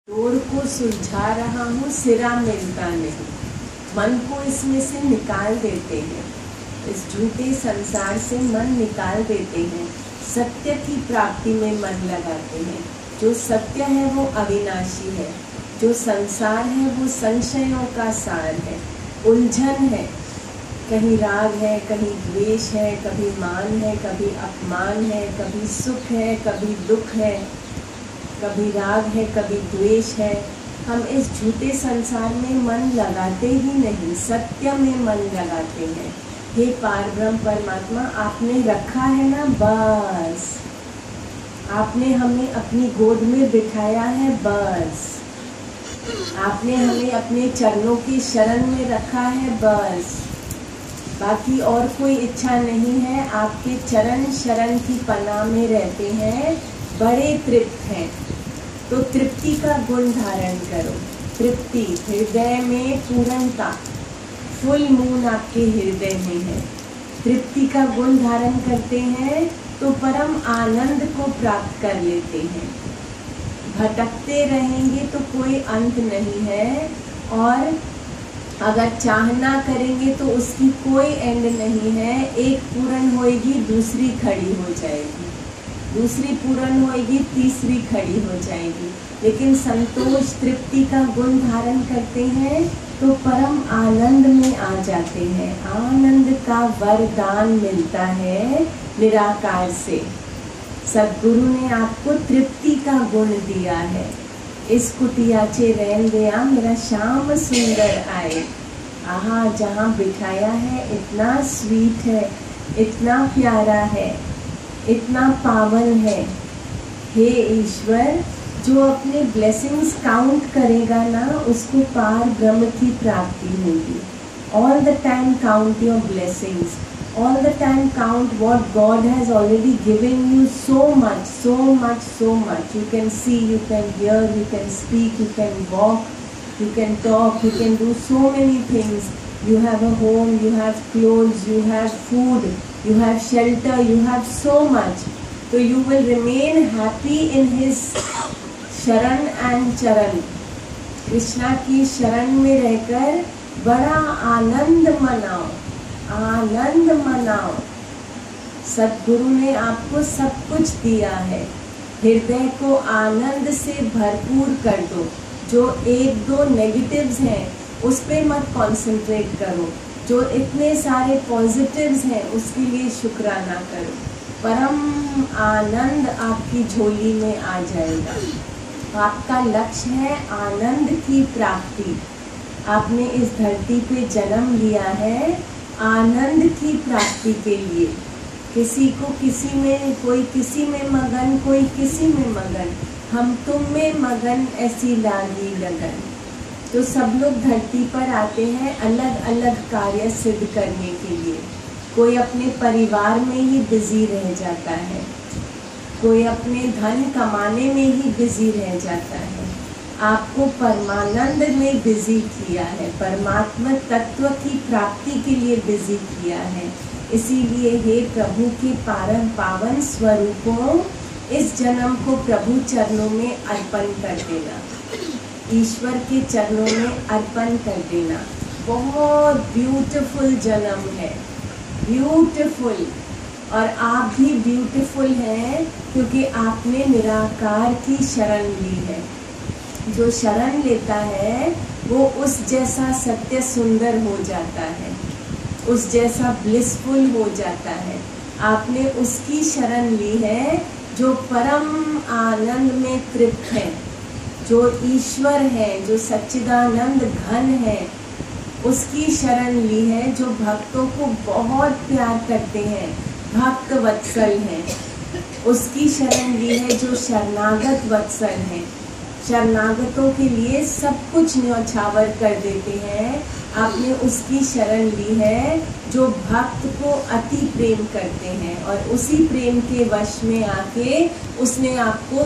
जोड़ को सुलझा रहा हूँ, सिरा मिलता नहीं। मन को इसमें से निकाल देते हैं, इस झूठे संसार से मन निकाल देते हैं। सत्य की प्राप्ति में मन लगाते हैं। जो सत्य है वो अविनाशी है, जो संसार है वो संशयों का सार है, उलझन है। कहीं राग है, कहीं द्वेष है, कभी मान है, कभी अपमान है, कभी सुख है, कभी दुख है, कभी राग है, कभी द्वेष है। हम इस झूठे संसार में मन लगाते ही नहीं, सत्य में मन लगाते हैं। हे पारब्रह्म परमात्मा, आपने रखा है ना, बस आपने हमें अपनी गोद में बिठाया है, बस आपने हमें अपने चरणों की शरण में रखा है, बस बाकी और कोई इच्छा नहीं है। आपके चरण शरण की पनाह में रहते हैं, बड़े तृप्त हैं। तो तृप्ति का गुण धारण करो। तृप्ति हृदय में पूर्णता, फुल मून आपके हृदय में है। तृप्ति का गुण धारण करते हैं तो परम आनंद को प्राप्त कर लेते हैं। भटकते रहेंगे तो कोई अंत नहीं है, और अगर चाहना करेंगे तो उसकी कोई एंड नहीं है। एक पूर्ण होएगी, दूसरी खड़ी हो जाएगी, दूसरी पूर्ण होएगी, तीसरी खड़ी हो जाएगी। लेकिन संतोष तृप्ति का गुण धारण करते हैं तो परम आनंद में आ जाते हैं। आनंद का वरदान मिलता है निराकार से। सद्गुरु ने आपको तृप्ति का गुण दिया है। इस कुटिया चे रैन गया मेरा श्याम सुंदर आए। आहा, जहाँ बिठाया है इतना स्वीट है, इतना प्यारा है, इतना पावन है। हे ईश्वर, जो अपने ब्लेसिंग्स काउंट करेगा ना, उसको पार ब्रह्म की प्राप्ति होगी। All the time count your blessings, all the time count what God has already given you. So much, so much, so much. You can see, you can hear, you can speak, you can walk, you can talk, you can do so many things. You have a home, you have clothes, you have food, you have shelter, you have so much. So you will remain happy in His शरण and चरण। कृष्णा की शरण में रहकर बड़ा आनंद मनाओ, आनंद मनाओ। सद्गुरु ने आपको सब कुछ दिया है। हृदय को आनंद से भरपूर कर दो। जो एक दो नेगेटिव्स हैं उस पे मत कंसंट्रेट करो, जो इतने सारे पॉजिटिव्स हैं उसके लिए शुक्राना करो। परम आनंद आपकी झोली में आ जाएगा। आपका लक्ष्य है आनंद की प्राप्ति। आपने इस धरती पे जन्म लिया है आनंद की प्राप्ति के लिए। किसी को किसी में, कोई किसी में मगन, कोई किसी में मगन, हम तुम में मगन ऐसी लागी लगन। तो सब लोग धरती पर आते हैं अलग अलग कार्य सिद्ध करने के लिए। कोई अपने परिवार में ही बिजी रह जाता है, कोई अपने धन कमाने में ही बिजी रह जाता है। आपको परमानंद में बिजी किया है, परमात्मा तत्व की प्राप्ति के लिए बिजी किया है। इसीलिए हे प्रभु के पावन स्वरूपों, इस जन्म को प्रभु चरणों में अर्पण कर देना, ईश्वर के चरणों में अर्पण कर देना। बहुत ब्यूटीफुल जन्म है, ब्यूटीफुल। और आप भी ब्यूटीफुल हैं क्योंकि आपने निराकार की शरण ली है। जो शरण लेता है वो उस जैसा सत्य सुंदर हो जाता है, उस जैसा ब्लिसफुल हो जाता है। आपने उसकी शरण ली है जो परम आनंद में तृप्त है, जो ईश्वर है, जो सच्चिदानंद घन है। उसकी शरण ली है जो भक्तों को बहुत प्यार करते हैं, भक्त वत्सल हैं। उसकी शरण ली है जो शरणागत वत्सल हैं, शरणागतों के लिए सब कुछ न्यौछावर कर देते हैं। आपने उसकी शरण ली है जो भक्त को अति प्रेम करते हैं, और उसी प्रेम के वश में आके उसने आपको